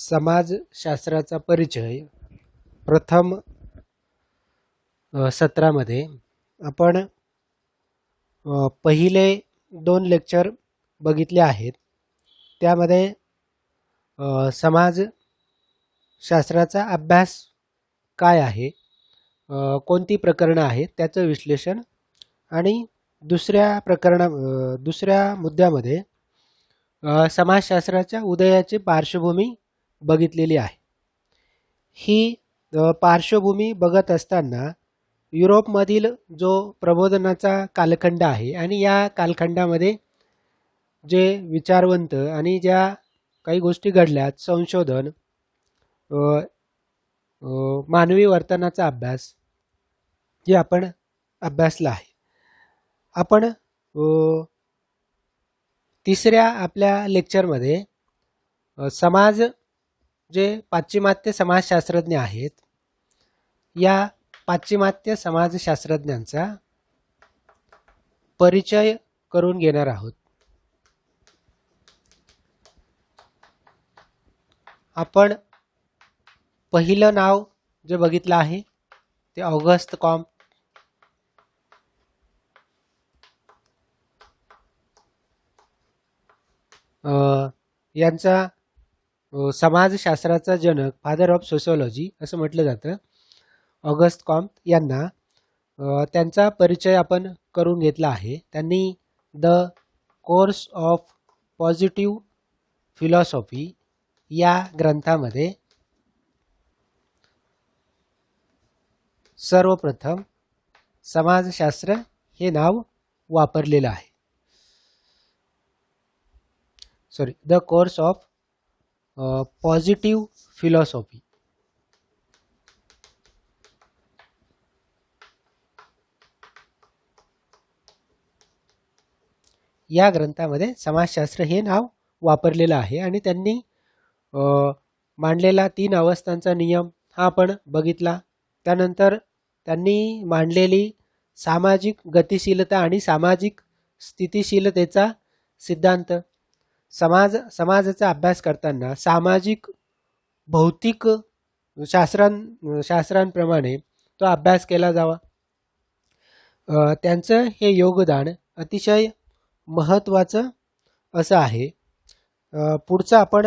समाजशास्त्राचा परिचय प्रथम सत्रामध्ये आपण पहिले 2 लेक्चर बघितले आहेत. त्यामध्ये समाजशास्त्राचा अभ्यास काय आहे, कोणती प्रकरणं आहेत त्याचं विश्लेषण, आणि दुसऱ्या मुद्द्यामध्ये समाजशास्त्राच्या उदयाची पार्श्वभूमी बघितलेली आहे. ही पार्श्वभूमी बघत असताना युरोपमधील जो प्रबोधनाचा कालखंड आहे आणि या कालखंडामध्ये जे विचारवंत आणि ज्या काही गोष्टी घडल्यात, संशोधन, मानवी वर्तनाचा अभ्यास जे आपण अभ्यासला आहे. आपण तिसऱ्या आपल्या लेक्चरमध्ये समाज जे पाश्चिमात्य समाजशास्त्रज्ञ आहेत, या पाश्चिमात्य समाजशास्त्रज्ञांचा परिचय करून घेणार आहोत. आपण पहिलं नाव जे बघितलं आहे ते ऑगस्ट कॉम्ट. यांचा समाजशास्त्राचा जनक, फादर ऑफ सोशिओलॉजी असं म्हटलं जातं. ऑगस्ट कॉम्ट यांना त्यांचा परिचय आपण करून घेतला आहे. त्यांनी the course of positive philosophy या ग्रंथामध्ये सर्वप्रथम समाजशास्त्र हे नाव वापरलेलं आहे. The course of positive philosophy. या ग्रंथामध्ये समाजशास्त्र हे नाव वापरलेलं आहे आणि त्यांनी मांडलेला 3 अवस्थांचा नियम हा आपण बघितला. त्यानंतर त्यांनी मांडलेली सामाजिक गतिशीलता आणि सामाजिक स्थितिशीलतेचा सिद्धांत. समाजाचा अभ्यास करताना सामाजिक भौतिक शास्त्रांप्रमाणे तो अभ्यास केला जावा. त्यांचं हे योगदान अतिशय महत्त्वाचं असं आहे. पुढचं आपण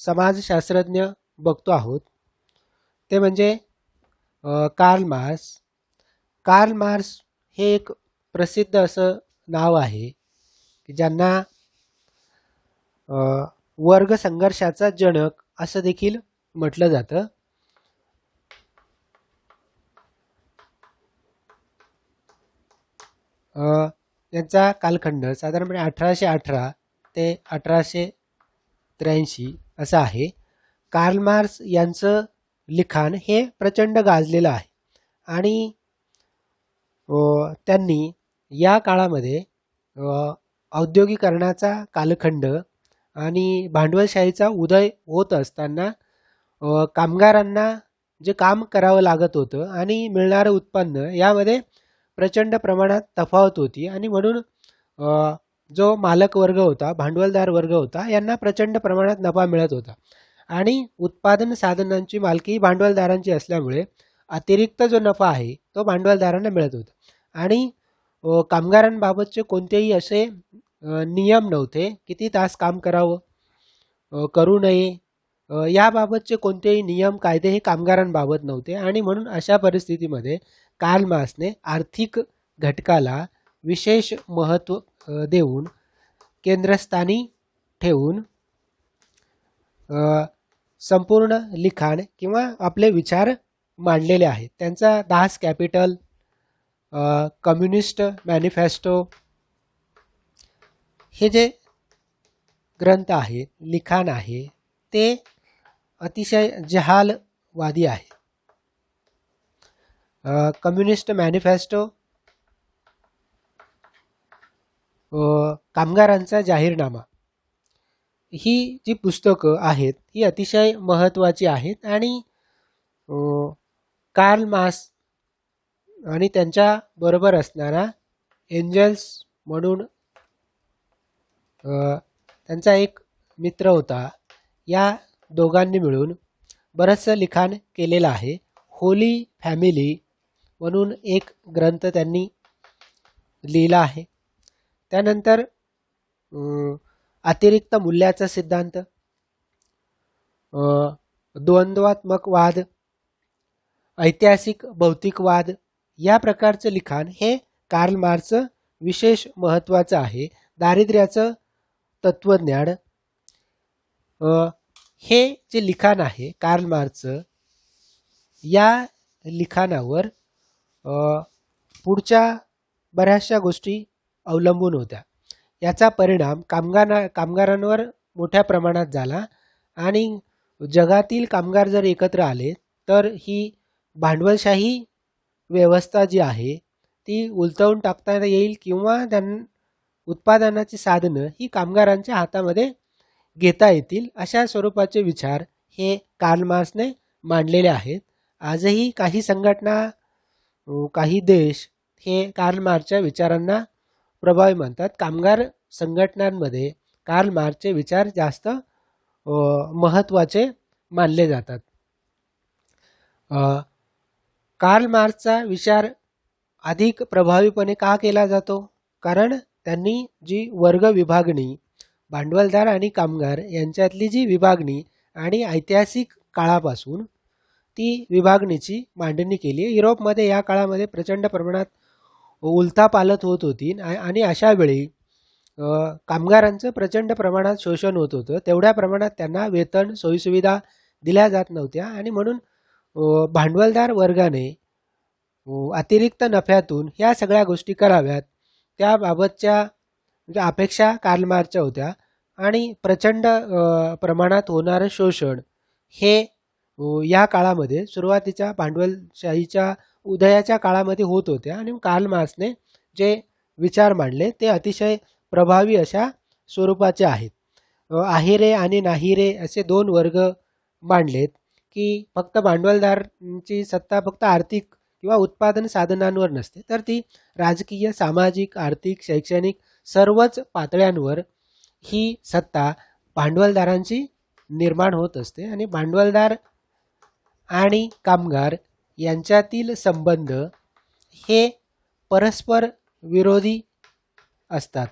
समाजशास्त्रज्ञ बघतो आहोत ते म्हणजे कार्ल मार्क्स. कार्ल मार्क्स हे एक प्रसिद्ध असं नाव आहे की ज्यांना वर्ग संघर्षाचा जनक असं देखील म्हटलं जातं. यांचा कालखंड साधारणपणे 1818 ते 1883 असं आहे. कार्ल मार्क्स यांचं लिखाण हे प्रचंड गाजलेलं आहे आणि त्यांनी या काळामध्ये औद्योगिकरणाचा कालखंड आणि भांडवलशाहीचा उदय होत असताना कामगारांना जे काम करावं लागत होतं आणि मिळणारं उत्पन्न यामध्ये प्रचंड प्रमाणात तफावत होती आणि म्हणून जो मालक वर्ग होता, भांडवलदार वर्ग होता, यांना प्रचंड प्रमाणात नफा मिळत होता आणि उत्पादन साधनांची मालकी भांडवलदारांची असल्यामुळे अतिरिक्त जो नफा आहे तो भांडवलदारांना मिळत होता आणि कामगारांबाबतचे कोणतेही असे नियम नव्हते. किती तास काम करावं, करू नये, याबाबतचे कोणतेही नियम कायदे हे कामगारांबाबत नव्हते आणि म्हणून अशा परिस्थितीमध्ये कार्ल मार्क्सने आर्थिक घटकाला विशेष महत्त्व देऊन केंद्रस्थानी ठेवून संपूर्ण लिखाण किंवा आपले विचार मांडलेले आहेत. त्यांचा दास कॅपिटल, कम्युनिस्ट मॅनिफेस्टो हे जे ग्रंथ आहेत, लिखाण आहे, ते अतिशय जहालवादी आहे. कम्युनिस्ट मॅनिफेस्टो, कामगारांचा जाहीरनामा, ही जी पुस्तकं आहेत ही अतिशय महत्त्वाची आहेत आणि कार्ल मार्क्स आणि त्यांच्या बरोबर असणारा एंजल्स म्हणून त्यांचा एक मित्र होता, या दोघांनी मिळून बरंचसं लिखाण केलेलं आहे. होली फॅमिली म्हणून एक ग्रंथ त्यांनी लिहिला आहे. त्यानंतर अतिरिक्त मूल्याचा सिद्धांत, द्वंद्वात्मक वाद, ऐतिहासिक भौतिकवाद या प्रकारचं लिखाण हे कार्ल मार्क्स विशेष महत्त्वाचं आहे. दारिद्र्याचं तत्वज्ञान, हे जे लिखाण आहे कार्ल मार्क्सचं, या लिखाणावर पुढच्या बऱ्याचशा गोष्टी अवलंबून होत्या. याचा परिणाम कामगारांवर मोठ्या प्रमाणात झाला आणि जगातील कामगार जर एकत्र आले तर ही भांडवलशाही व्यवस्था जी आहे ती उलटवून टाकता येईल किंवा उत्पादनाची साधनं ही कामगारांच्या हातामध्ये घेता येतील, अशा स्वरूपाचे विचार हे कार्ल मार्क्सने मांडलेले आहेत. आजही काही संघटना, काही देश हे कार्ल मार्क्सच्या विचारांना प्रभावी मानतात. कामगार संघटनांमध्ये कार्ल मार्क्सचे विचार जास्त महत्त्वाचे मानले जातात. कार्ल मार्क्सचा विचार अधिक प्रभावीपणे का केला जातो? कारण त्यांनी जी वर्ग विभागणी, भांडवलदार आणि कामगार यांच्यातली जी विभागणी आणि ऐतिहासिक काळापासून ती विभागणीची मांडणी केली. युरोपमध्ये या काळामध्ये प्रचंड प्रमाणात उलथापालथ होत होती आणि अशा वेळी कामगारांचं प्रचंड प्रमाणात शोषण होत होतं. तेवढ्या प्रमाणात त्यांना वेतन, सोयीसुविधा दिल्या जात नव्हत्या आणि म्हणून भांडवलदार वर्गाने अतिरिक्त नफ्यातून ह्या सगळ्या गोष्टी कराव्यात, त्याबाबतच्या म्हणजे अपेक्षा कार्ल मार्क्सच्या होत्या. आणि प्रचंड प्रमाणात होणारं शोषण हे या काळामध्ये, सुरुवातीच्या भांडवलशाहीच्या उदयाच्या काळामध्ये होत होत्या आणि कार्ल मार्क्सने जे विचार मांडले ते अतिशय प्रभावी अशा स्वरूपाचे आहेत. आहेरे आणि नाहीरे असे दोन वर्ग मांडलेत की फक्त भांडवलदारांची सत्ता फक्त आर्थिक किंवा उत्पादन साधनांवर नसते, तर ती राजकीय, सामाजिक, आर्थिक, शैक्षणिक सर्वच पातळ्यांवर ही सत्ता भांडवलदारांची निर्माण होत असते. आणि भांडवलदार आणि कामगार यांच्यातील संबंध हे परस्पर विरोधी असतात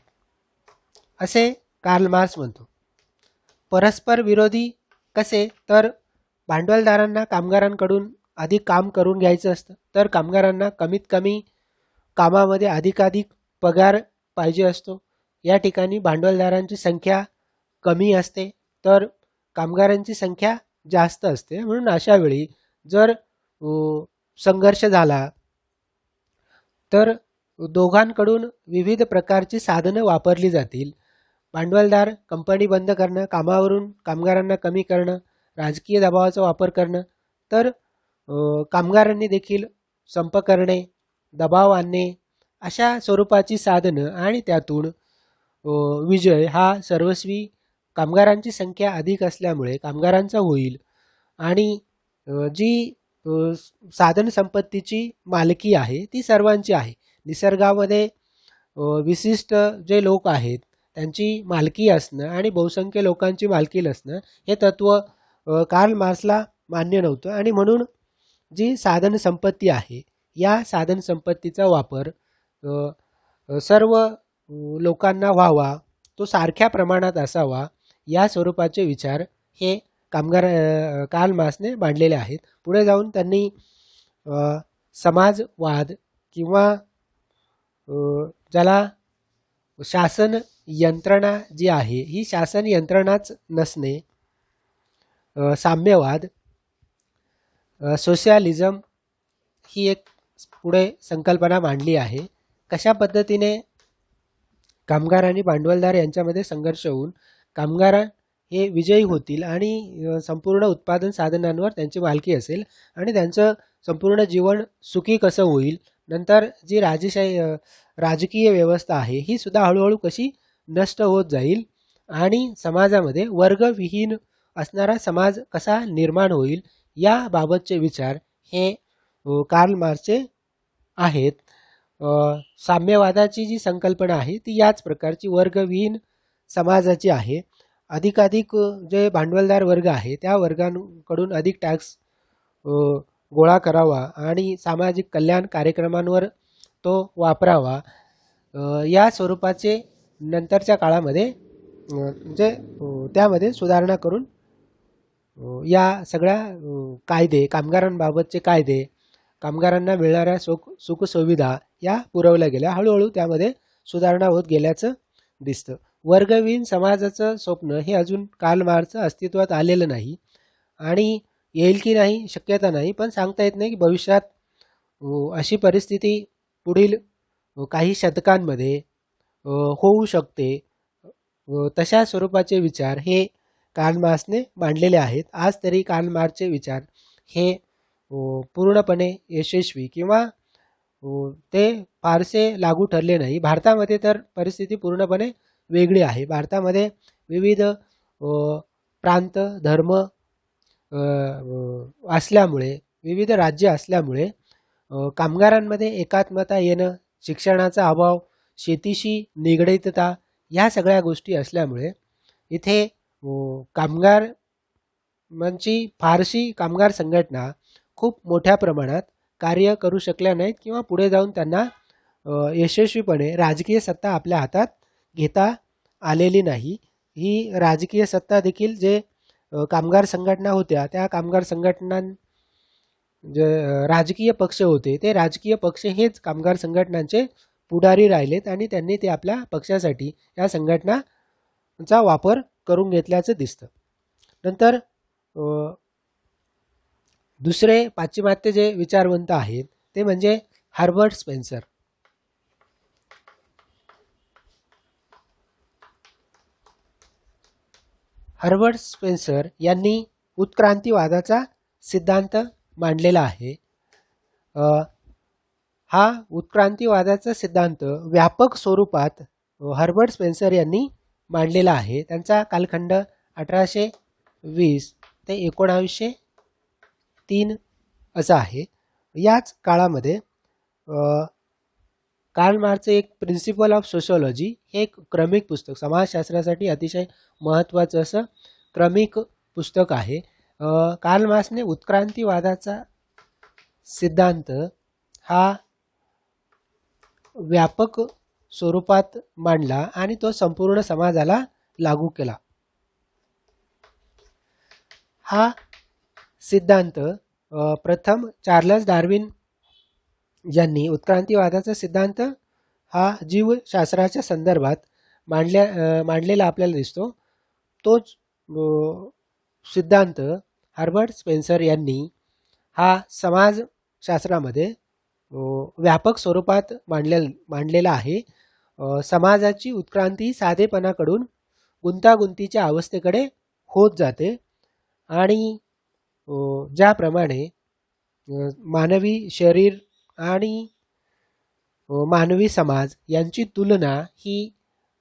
असे कार्ल मार्क्स म्हणतो. परस्पर विरोधी कसे? तर भांडवलदारांना कामगारांकडून अधिक काम करून घ्यायचं असतं, तर कामगारांना कमीत कमी कामामध्ये अधिकाधिक पगार पाहिजे असतो. या ठिकाणी भांडवलदारांची संख्या कमी असते तर कामगारांची संख्या जास्त असते. म्हणून अशा वेळी जर संघर्ष झाला तर दोघांकडून विविध प्रकारची साधनं वापरली जातील. भांडवलदार कंपनी बंद करणं, कामावरून कामगारांना कमी करणं, राजकीय दबावाचा वापर करणं, तर कामगारांनी देखील संप करणे, दबाव आणणे, अशा स्वरूपाची साधनं आणि त्यातून विजय हा सर्वस्वी कामगारांची संख्या अधिक असल्यामुळे कामगारांचा होईल. आणि जी साधन संपत्तीची मालकी आहे ती सर्वांची आहे. निसर्गामध्ये विशिष्ट जे लोक आहेत त्यांची मालकी असणं आणि बहुसंख्य लोकांची मालकी नसणं हे तत्व कार्ल मार्क्सला मान्य नव्हतं. आणि म्हणून जी साधन संपत्ती आहे या साधन संपत्तीचा वापर सर्व लोकांना व्हावा, तो सारख्या प्रमाणात असावा, या स्वरूपाचे विचार हे कार्ल मार्क्सने मांडलेले आहेत. पुढे जाऊन त्यांनी समाजवाद किंवा ज्याला शासन यंत्रणा जी आहे ही शासन यंत्रणाच नसणे, साम्यवाद, सोशलिझम ही एक पुढे संकल्पना मांडली आहे. कशा पद्धतीने कामगार आणि भांडवलदार यांच्यामध्ये संघर्ष होऊन कामगार हे विजयी होतील आणि संपूर्ण उत्पादन साधनांवर त्यांची मालकी असेल आणि त्यांचं संपूर्ण जीवन सुखी कसं होईल. नंतर जी राजकीय व्यवस्था आहे ही सुद्धा हळूहळू कशी नष्ट होत जाईल आणि समाजामध्ये वर्गविहीन असणारा समाज कसा निर्माण होईल, याबाबतचे विचार हे कार्ल मार्क्सचे आहेत. साम्यवादाची जी संकल्पना आहे ती याच प्रकारची वर्गविहीन समाजाची आहे. अधिकाधिक जे भांडवलदार वर्ग आहे त्या वर्गांकडून अधिक टॅक्स गोळा करावा आणि सामाजिक कल्याण कार्यक्रमांवर तो वापरावा, या स्वरूपाचे नंतरच्या काळामध्ये म्हणजे त्यामध्ये सुधारणा करून या सगळ्या कायदे, कामगारांबाबतचे कायदे, कामगारांना मिळणाऱ्या सुखसुविधा या पुरवल्या गेल्या. हळूहळू त्यामध्ये सुधारणा होत गेल्याचं दिसतं. वर्गविहीन समाजाचं स्वप्न हे अजून कार्ल मार्क्सचं अस्तित्वात आलेलं नाही आणि येईल की नाही शक्यता नाही, पण सांगता येत नाही की भविष्यात अशी परिस्थिती पुढील काही शतकांमध्ये होऊ शकते. तशा स्वरूपाचे विचार हे कार्ल मार्क्सने मांडलेले आहेत. आज तरी कार्ल मार्क्सचे विचार हे पूर्णपणे यशस्वी किंवा ते फारसे लागू ठरले नाही. भारतामध्ये तर परिस्थिती पूर्णपणे वेगळी आहे. भारतामध्ये विविध प्रांत, धर्म असल्यामुळे, विविध राज्य असल्यामुळे कामगारांमध्ये एकात्मता येणं, शिक्षणाचा अभाव, शेतीशी निगडितता ह्या सगळ्या गोष्टी असल्यामुळे इथे कामगार म्हणजे फारशी कामगार संघटना खूप मोठ्या प्रमाणात कार्य करू शकल्या नाहीत किंवा पुढे जाऊन त्यांना यशस्वीपणे राजकीय सत्ता आपल्या हातात घेता आलेली नाही. ही राजकीय सत्ता देखील जे कामगार संघटना होत्या त्या कामगार संघटनां जे राजकीय पक्ष होते ते राजकीय पक्ष हेच कामगार संघटनांचे पुढारी राहिलेत आणि त्यांनी ते आपल्या पक्षासाठी या संघटनांचा वापर करून घेतल्याचं दिसतं. नंतर दुसरे पाश्चिमात्य जे विचारवंत आहेत ते म्हणजे हर्बर्ट स्पेन्सर. हर्बर्ट स्पेन्सर यांनी उत्क्रांतीवादाचा सिद्धांत मांडलेला आहे. हा उत्क्रांतीवादाचा सिद्धांत व्यापक स्वरूपात हर्बर्ट स्पेन्सर यांनी मांडलेला आहे. त्यांचा कालखंड 1820 ते 1903 असा आहे. याच काळामध्ये कार्ल मार्क्सचं एक प्रिन्सिपल ऑफ सोशॉलॉजी हे एक क्रमिक पुस्तक, समाजशास्त्रासाठी अतिशय महत्त्वाचं असं क्रमिक पुस्तक आहे. कार्ल मार्क्सने उत्क्रांतीवादाचा सिद्धांत हा व्यापक स्वरूपात मांडला आणि तो संपूर्ण समाजाला लागू केला. हा सिद्धांत प्रथम चार्ल्स डार्विन यांनी उत्क्रांतीवादाचा सिद्धांत हा जीवशास्त्राच्या संदर्भात मांडलेला आपल्याला दिसतो. तोच सिद्धांत हर्बर्ट स्पेन्सर यांनी हा समाजशास्त्रामध्ये व्यापक स्वरूपात मांडलेला आहे. समाजाची उत्क्रांती साधेपणाकडून गुंतागुंतीच्या अवस्थेकडे होत जाते आणि ज्याप्रमाणे मानवी शरीर आणि मानवी समाज यांची तुलना ही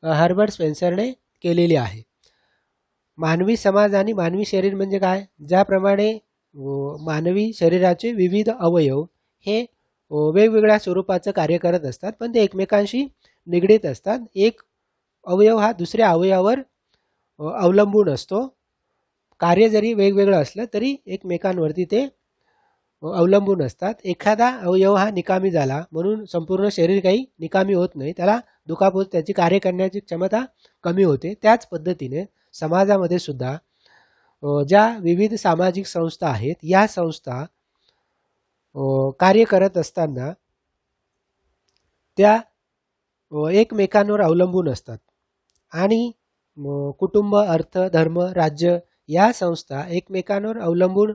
हर्बर्ट स्पेन्सरने केलेली आहे. मानवी समाज आणि मानवी शरीर म्हणजे काय? ज्याप्रमाणे मानवी शरीराचे विविध अवयव हे वेगवेगळ्या स्वरूपाचं कार्य करत असतात, पण ते एकमेकांशी निगडीत असतात. एक अवयव हा दुसऱ्या अवयवावर अवलंबून असतो. कार्य जरी वेगवेगळं असलं तरी एकमेकांवरती ते अवलंबून असतात. एखादा अवयव हा निकामी झाला म्हणून संपूर्ण शरीर काही निकामी होत नाही, त्याला दुखापत, त्याची कार्य करण्याची क्षमता कमी होते. त्याच पद्धतीने समाजामध्ये सुद्धा ज्या विविध सामाजिक संस्था आहेत या संस्था कार्य करत असताना त्या एकमेकांवर अवलंबून असतात आणि कुटुंब, अर्थ, धर्म, राज्य या संस्था एकमेकांवर अवलंबून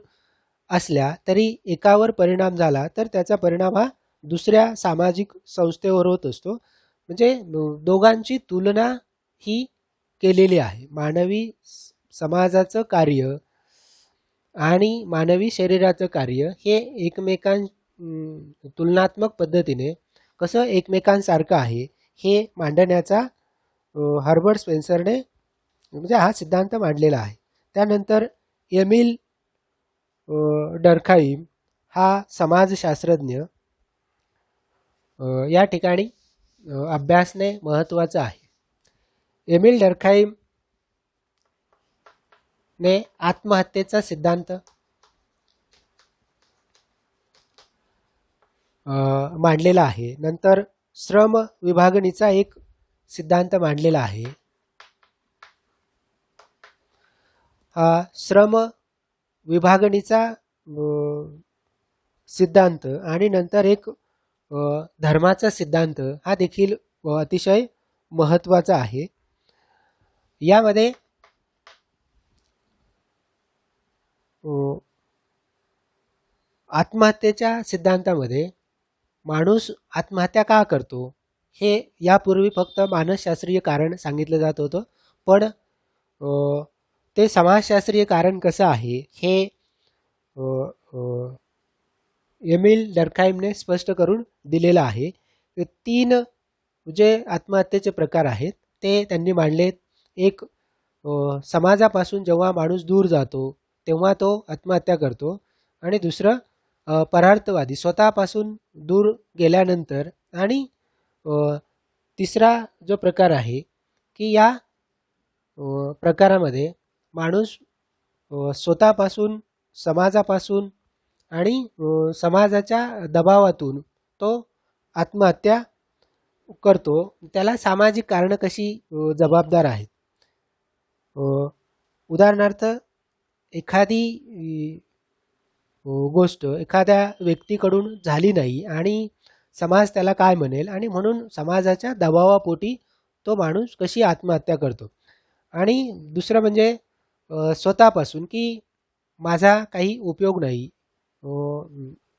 असल्या तरी एकावर परिणाम झाला तर त्याचा परिणाम हा दुसऱ्या सामाजिक संस्थेवर होत असतो. म्हणजे दोघांची तुलना ही केलेली आहे. मानवी समाजाचं कार्य आणि मानवी शरीराचं कार्य हे तुलनात्मक पद्धतीने कसं एकमेकांसारखं आहे हे मांडण्याचा हर्बर्ट स्पेन्सरने म्हणजे हा सिद्धांत मांडलेला आहे. त्यानंतर एमिल डर्खाईम हा समाजशास्त्रज्ञ या ठिकाणी अभ्यासने महत्त्वाचा आहे. एमिल डर्खाईम ने आत्महत्येचा सिद्धांत मांडलेला आहे. नंतर श्रम विभागणीचा एक सिद्धांत मांडलेला आहे. हा श्रम विभागणीचा सिद्धांत आणि नंतर एक धर्माचा सिद्धांत हा देखील अतिशय महत्त्वाचा आहे. यामध्ये आत्महत्येच्या सिद्धांतामध्ये माणूस आत्महत्या का करतो हे यापूर्वी फक्त मानसशास्त्रीय कारण सांगितलं जात होतं, पण ते समाजशास्त्रीय कारण कसं आहे हे एमिल डर्कहाइमने स्पष्ट करून दिलेलं आहे. 3 जे आत्महत्येचे प्रकार आहेत ते त्यांनी मांडलेत. एक समाजापासून जेव्हा माणूस दूर जातो तेव्हा तो आत्महत्या करतो, आणि दुसरं परार्थवादी स्वतःपासून दूर गेल्यानंतर, आणि तिसरा जो प्रकार आहे की या प्रकारामध्ये माणूस स्वतःपासून, समाजापासून आणि समाजाच्या दबावातून तो आत्महत्या करतो. त्याला सामाजिक कारणं कशी जबाबदार आहेत. उदाहरणार्थ एखादी गोष्ट एखाद्या व्यक्तीकडून झाली नाही आणि समाज त्याला काय म्हणेल, आणि म्हणून समाजाच्या दबावापोटी तो माणूस कशी आत्महत्या करतो. आणि दुसरं म्हणजे स्वतःपासून की माझा काही उपयोग नाही.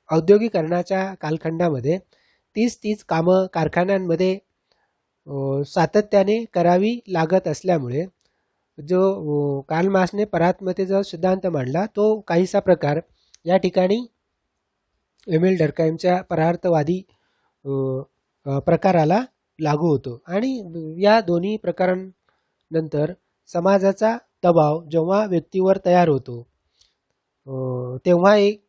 औद्योगिकरणाच्या कालखंडामध्ये तीच कामं कारखान्यांमध्ये सातत्याने करावी लागत असल्यामुळे जो कार्ल मार्क्सने परात्मतेचा सिद्धांत मांडला तो काहीसा प्रकार या ठिकाणी एमिल डर्कहाइमच्या परार्थवादी प्रकाराला लागू होतो. आणि या दोन्ही प्रकारांनंतर समाजाचा दबाव जेव्हा व्यक्तीवर तयार होतो तेव्हा एक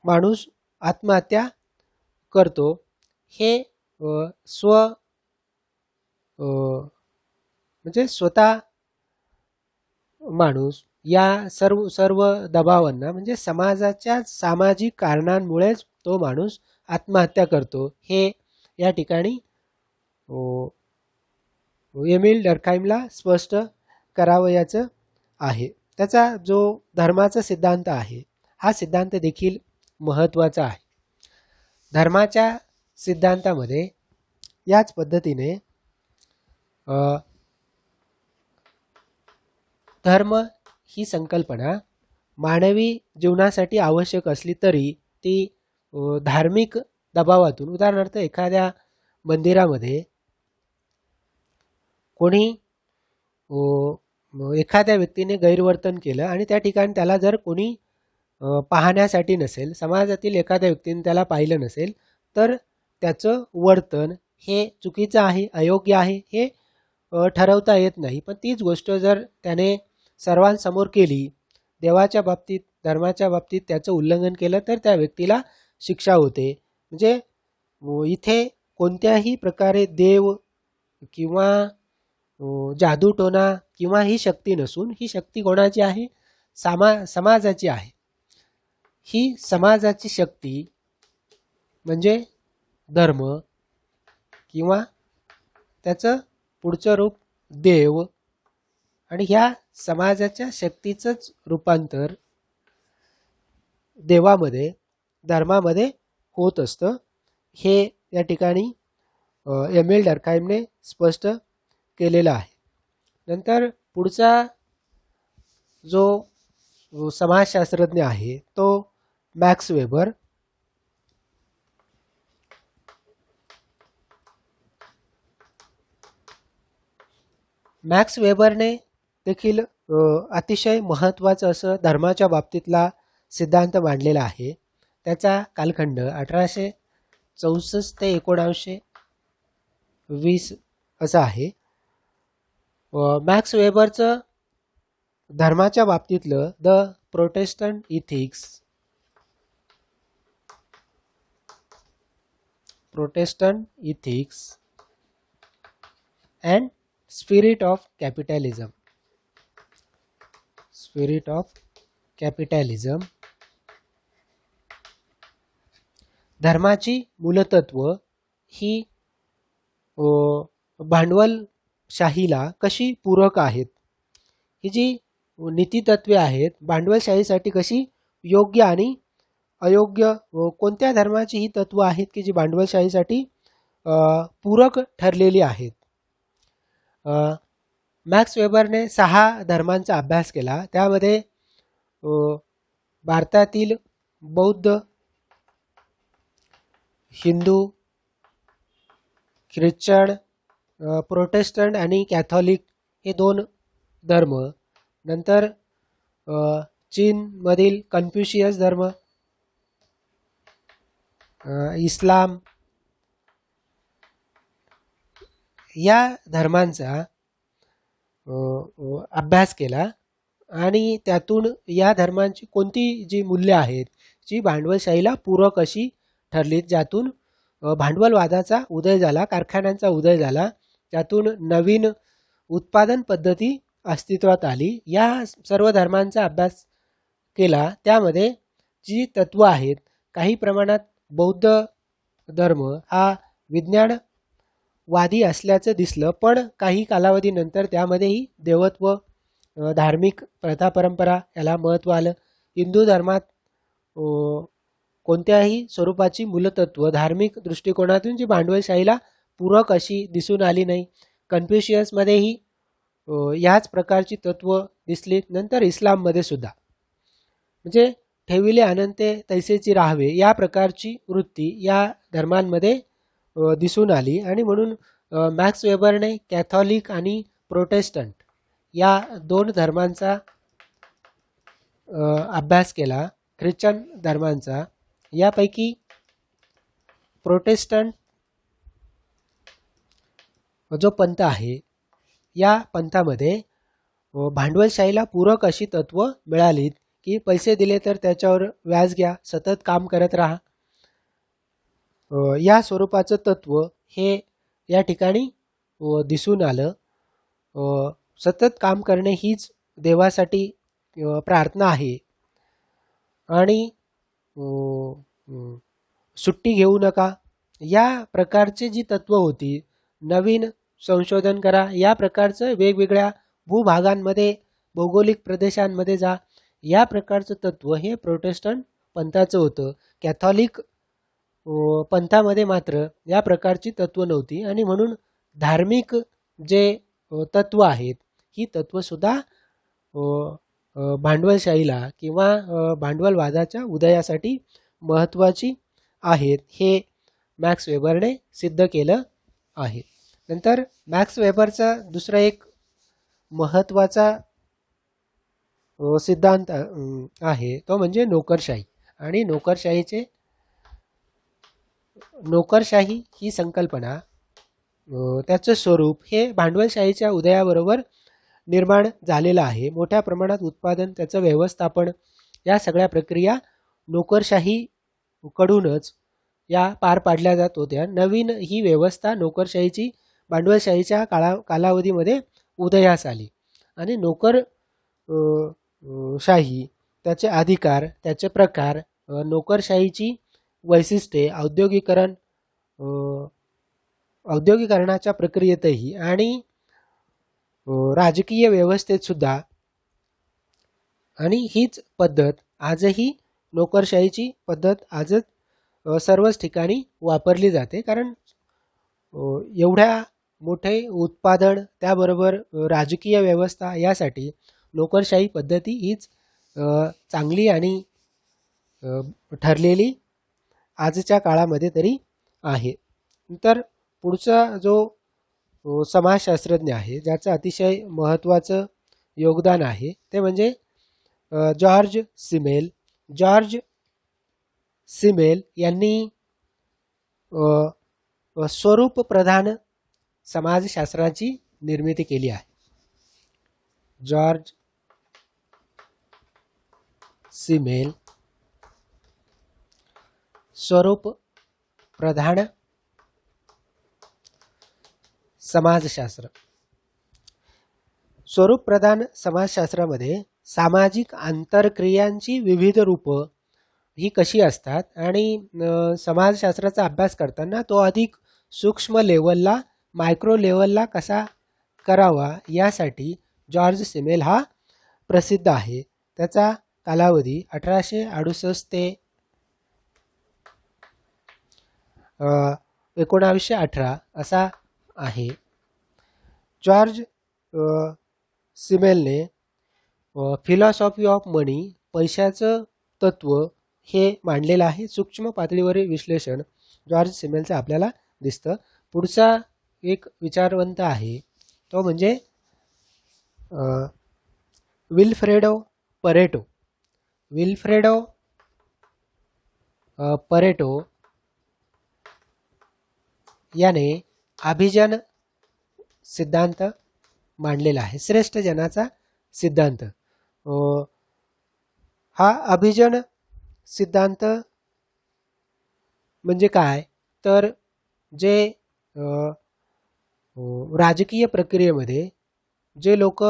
माणूस आत्महत्या करतो. हे स्व म्हणजे स्वतः माणूस या सर्व दबावांना, म्हणजे समाजाच्या सामाजिक कारणांमुळेच तो माणूस आत्महत्या करतो हे या ठिकाणी एमिल डर्कहाइमला स्पष्ट करावयाचं आहे. त्याचा जो धर्माचा सिद्धांत आहे हा सिद्धांत देखील महत्त्वाचा आहे. धर्माच्या सिद्धांतामध्ये याच पद्धतीने धर्म ही संकल्पना मानवी जीवनासाठी आवश्यक असली तरी ती धार्मिक दबावातून, उदाहरणार्थ एखाद्या मंदिरामध्ये कोणी एखाद्या व्यक्तीने गैरवर्तन केलं आणि त्या ठिकाणी त्याला जर कोणी पाहण्यासाठी नसेल, समाजातील एखाद्या व्यक्तीने त्याला पाहिलं नसेल, तर त्याचं वर्तन हे चुकीचं आहे, अयोग्य आहे हे ठरवता येत नाही. पण तीच गोष्ट जर त्याने सर्वांसमोर केली, देवाच्या बाबतीत, धर्माच्या बाबतीत त्याचं उल्लंघन केलं, तर त्या व्यक्तीला शिक्षा होते. म्हणजे इथे कोणत्याही प्रकारे देव किंवा जादूटोना किंवा ही शक्ती नसून ही शक्ती कोणाची आहे? समाजाची आहे. ही समाजाची शक्ती म्हणजे धर्म किंवा त्याचं पुढचं रूप देव, आणि ह्या समाजाच्या शक्तीचंच रूपांतर देवामध्ये, धर्मामध्ये होत असतं. हे या ठिकाणी एमिल डर्कहाइमने स्पष्ट केलेलं आहे. नंतर पुढचा जो समाजशास्त्रज्ञ आहे तो मॅक्स वेबर. मॅक्स वेबरने देखील अतिशय महत्त्वाचं असं धर्माच्या बाबतीतला सिद्धांत मांडलेला आहे. त्याचा कालखंड 1864 ते 1920 असा आहे. मॅक्स वेबरचं धर्माच्या बाबतीतलं the protestant ethics and spirit of capitalism spirit of capitalism. धर्माची मूलतत्व ही भांडवलशाहीला कशी पूरक आहेत, ही जी नीतितत्वे आहेत भांडवलशाहीसाठी कशी योग्य आणि अयोग्य, कोणत्या धर्माची ही तत्व आहेत की जी भांडवलशाहीसाठी पूरक ठरलेली आहेत. मॅक्स वेबरने 6 धर्मांचा अभ्यास केला. त्यामध्ये भारतातील बौद्ध, हिंदू, ख्रिश्चन, प्रोटेस्टंट आणि कॅथॉलिक हे 2 धर्म, नंतर चीनमधील कन्फ्युशियस धर्म, इस्लाम या धर्मांचा अभ्यास केला आणि त्यातून या धर्मांची कोणती जी मूल्य आहेत जी भांडवलशाहीला पूरक अशी ठरली, ज्यातून भांडवलवादाचा उदय झाला, कारखान्यांचा उदय झाला, त्यातून नवीन उत्पादन पद्धती अस्तित्वात आली. या सर्व धर्मांचा अभ्यास केला. त्यामध्ये जी तत्व आहेत, काही प्रमाणात बौद्ध धर्म हा विज्ञानवादी असल्याचं दिसलं, पण काही कालावधीनंतर त्यामध्येही देवत्व, धार्मिक प्रथा परंपरा याला महत्त्व आलं. हिंदू धर्मात कोणत्याही स्वरूपाची मूलतत्व धार्मिक दृष्टिकोनातून जी भांडवलशाहीला पूरक अशी दिसून आली नाही. कन्फ्युशियसमध्येही याच प्रकारची तत्व दिसली. नंतर इस्लाममध्ये सुद्धा, म्हणजे ठेविले अनंते तैसेची राहावे या प्रकारची वृत्ती या धर्मांमध्ये दिसून आली. आणि म्हणून मॅक्स वेबरने कॅथॉलिक आणि प्रोटेस्टंट या 2 धर्मांचा अभ्यास केला. ख्रिश्चन धर्मांचा, यापैकी प्रोटेस्टंट जो पंथ आहे या पंथामध्ये भांडवलशाहीला पूरक अशी तत्व मिळालीत की पैसे दिले तर त्याच्यावर व्याज घ्या, सतत काम करत राहा. या स्वरूपाचं तत्व हे या ठिकाणी दिसून आलं. सतत काम करणे हीच देवासाठी प्रार्थना आहे आणि सुट्टी घेऊ नका या प्रकारची जी तत्व होती, नवीन संशोधन करा, या प्रकारचं वेगवेगळ्या भूभागांमध्ये, भौगोलिक प्रदेशांमध्ये जा, या प्रकारचं तत्व हे प्रोटेस्टंट पंथाचं होतं. कॅथॉलिक पंथामध्ये मात्र या प्रकारची तत्व नव्हती आणि म्हणून धार्मिक जे तत्व आहेत ही तत्वसुद्धा भांडवलशाहीला किंवा भांडवलवादाच्या उदयासाठी महत्त्वाची आहेत, हे मॅक्स वेबरने सिद्ध केलं आहे. नंतर मॅक्स वेबरचा दुसरा एक महत्त्वाचा सिद्धांत आहे तो म्हणजे नोकरशाही. आणि नोकरशाही ही संकल्पना, त्याचं स्वरूप हे भांडवलशाहीच्या उदयाबरोबर निर्माण झालेलं आहे. मोठ्या प्रमाणात उत्पादन, त्याचं व्यवस्थापन, या सगळ्या प्रक्रिया नोकरशाहीकडूनच या पार पाडल्या जात होत्या. नवीन ही व्यवस्था नोकरशाहीची भांडवलशाहीच्या कालावधीमध्ये उदयास आली आणि नोकरशाही, त्याचे अधिकार, त्याचे प्रकार, नोकरशाहीची वैशिष्ट्ये, औद्योगिकरणाच्या प्रक्रियेतही आणि राजकीय व्यवस्थेत सुद्धा, आणि हीच पद्धत आजही, नोकरशाहीची पद्धत आजच सर्वच ठिकाणी वापरली जाते. कारण एवढ्या मोठे उत्पादन, त्याबरोबर राजकीय व्यवस्था, यासाठी नोकरशाही पद्धती हीच चांगली आणि ठरलेली आजच्या काळामध्ये तरी आहे. नंतर पुढचा जो समाजशास्त्रज्ञ आहे ज्याचं अतिशय महत्त्वाचं योगदान आहे ते म्हणजे जॉर्ज सिमेल यांनी स्वरूप प्रधान समाजशास्त्राची निर्मिती केली आहे. जॉर्ज सिमेल स्वरूप प्रधान समाजशास्त्र. स्वरूप प्रधान समाजशास्त्रामध्ये सामाजिक आंतरक्रियांची विविध रूपं ही कशी असतात आणि समाजशास्त्राचा अभ्यास करताना तो अधिक सूक्ष्म लेवलला मायक्रो लेवलला कसा करावा यासाठी जॉर्ज सिमेल हा प्रसिद्ध आहे. त्याचा कालावधी 1868 ते 1918 असा आहे. जॉर्ज सिमेलने फिलॉसॉफी ऑफ मनी पैशाचं तत्व हे मांडलेलं आहे. सूक्ष्म पातळीवरील विश्लेषण जॉर्ज सिमेलचं आपल्याला दिसतं. पुढचा एक विचारवंत आहे तो म्हणजे विल्फ्रेडो परेटो. विल्फ्रेडो परेटो याने अभिजन सिद्धांत मांडलेला आहे. श्रेष्ठ जनाचा सिद्धांत. हा अभिजन सिद्धांत म्हणजे काय तर जे राजकीय प्रक्रियेमध्ये जे लोक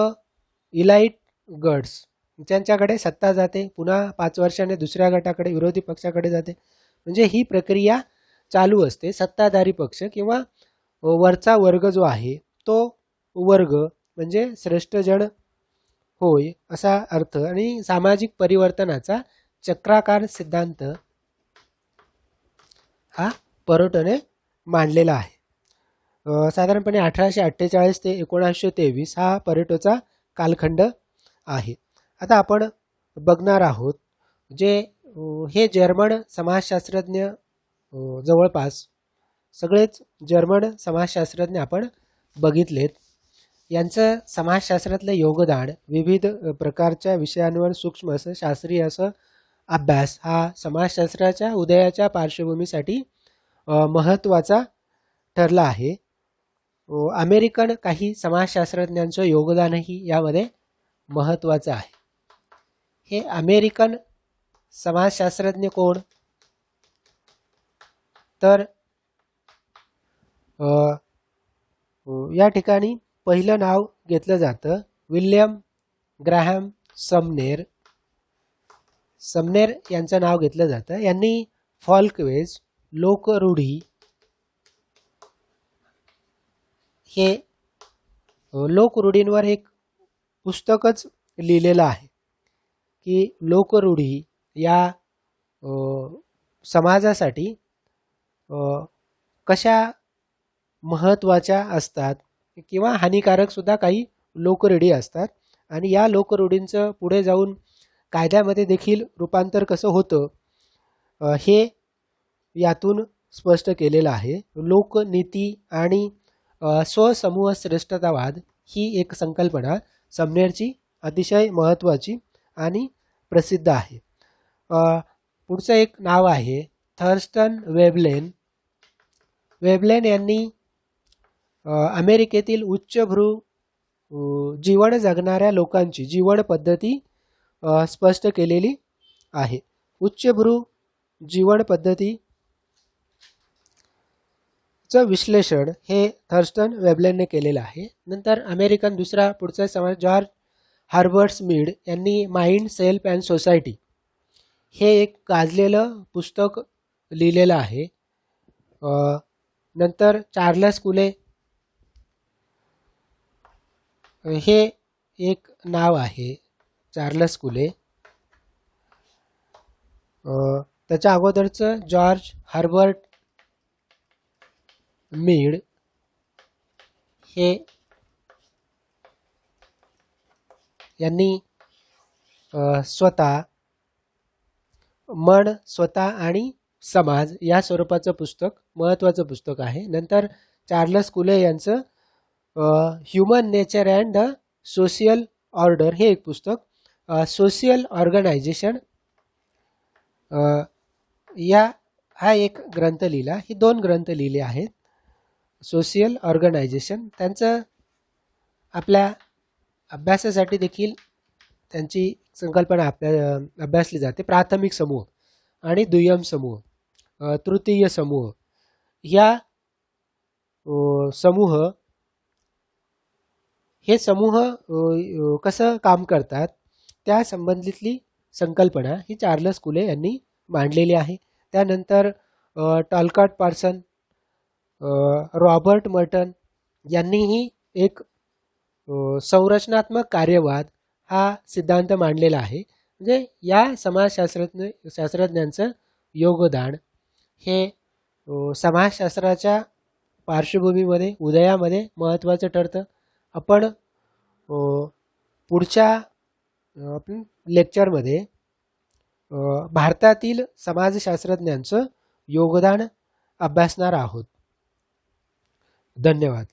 इलाइट गट्स ज्यांच्याकडे सत्ता जाते पुन्हा 5 वर्षाने दुसऱ्या गटाकडे विरोधी पक्षाकडे जाते म्हणजे ही प्रक्रिया चालू असते. सत्ताधारी पक्ष किंवा वरचा वर्ग जो आहे तो वर्ग म्हणजे श्रेष्ठ जन होय असा अर्थ. आणि सामाजिक परिवर्तनाचा चक्राकार सिद्धांत हा परेटोने मांडलेला आहे. साधारणपणे 1848 ते 1923 हा परेटोचा कालखंड आहे. आता आपण बघणार आहोत जे हे जर्मन समाजशास्त्रज्ञ जवळपास सगळेच जर्मन समाजशास्त्रज्ञ आपण बघितलेत. यांचं समाजशास्त्रातलं योगदान विविध प्रकारच्या विषयांवर सूक्ष्म असं शास्त्रीय असं अभ्यास हा समाजशास्त्राच्या उदयाच्या पार्श्वभूमीसाठी महत्त्वाचा ठरला आहे. अमेरिकन काही समाजशास्त्रज्ञांचं योगदानही यामध्ये महत्त्वाचं आहे. हे अमेरिकन समाजशास्त्रज्ञ कोण तर या ठिकाणी पहिलं नाव घेतलं जातं विल्यम ग्रॅहम समनेर. समनेर यांचं नाव घेतलं जातं. यांनी फॉल्कवेज लोकरूढी हे लोकरूढींवर एक पुस्तकच लिहिलेलं आहे की लोकरूढी या समाजासाठी कशा महत्त्वाच्या असतात किंवा हानिकारक सुद्धा काही लोकरूढी असतात आणि या लोकरूढींचं पुढे जाऊन कायद्यामध्ये देखील रूपांतर कसं होतं हे यातून स्पष्ट केलेलं आहे. लोकनीती आणि स्वसमूह श्रेष्ठतावाद ही एक संकल्पना समनेरची अतिशय महत्त्वाची आणि प्रसिद्ध आहे. पुढचं एक नाव आहे थर्स्टन वेबलेन. वेबलेन यांनी अमेरिकेतील उच्चभ्रू जीवन जगणाऱ्या लोकांची जीवन पद्धती स्पष्ट केलेली आहे. उच्चभ्रू जीवन पद्धतीचं विश्लेषण हे थर्स्टन वेबलेनने केलेलं आहे. नंतर अमेरिकन दुसरा पुढचा समाज जॉर्ज हर्बर्ट स्मिड यांनी माइंड सेल्फ अँड सोसायटी हे एक गाजलेलं पुस्तक लिहिलेलं आहे. नंतर चार्लस कुले हे एक नाव आहे चार्लस कुले. त्याच्या अगोदरचं जॉर्ज हर्बर्ट मीड हे यांनी स्वतः मन स्वतः आणि समाज या स्वरूपाचं पुस्तक महत्त्वाचं पुस्तक आहे. नंतर चार्लस कुले यांचं human nature and the social order हे एक पुस्तक. सोशियल ऑर्गनायझेशन हा एक ग्रंथ लिहिला. हे 2 ग्रंथ लिहिले आहेत. सोशियल ऑर्गनायझेशन त्यांचं आपल्या अभ्यासासाठी देखील त्यांची संकल्पना अभ्यासली जाते. प्राथमिक समूह आणि दुय्यम समूह तृतीय समूह या समूह हे समूह कसं काम करतात त्या संबंधितली संकल्पना ही चार्लस कुले यांनी मांडलेली आहे. त्यानंतर टॉलकॉट पार्सन, रॉबर्ट मर्टन यांनीही एक संरचनात्मक कार्यवाद हा सिद्धांत मांडलेला आहे. म्हणजे या शास्त्रज्ञांचं योगदान हे समाजशास्त्राच्या पार्श्वभूमीमध्ये उदयामध्ये महत्त्वाचं ठरतं. आपण पुढच्या आपण लेक्चरमध्ये भारतातील समाजशास्त्रज्ञांचं योगदान अभ्यासणार आहोत. धन्यवाद.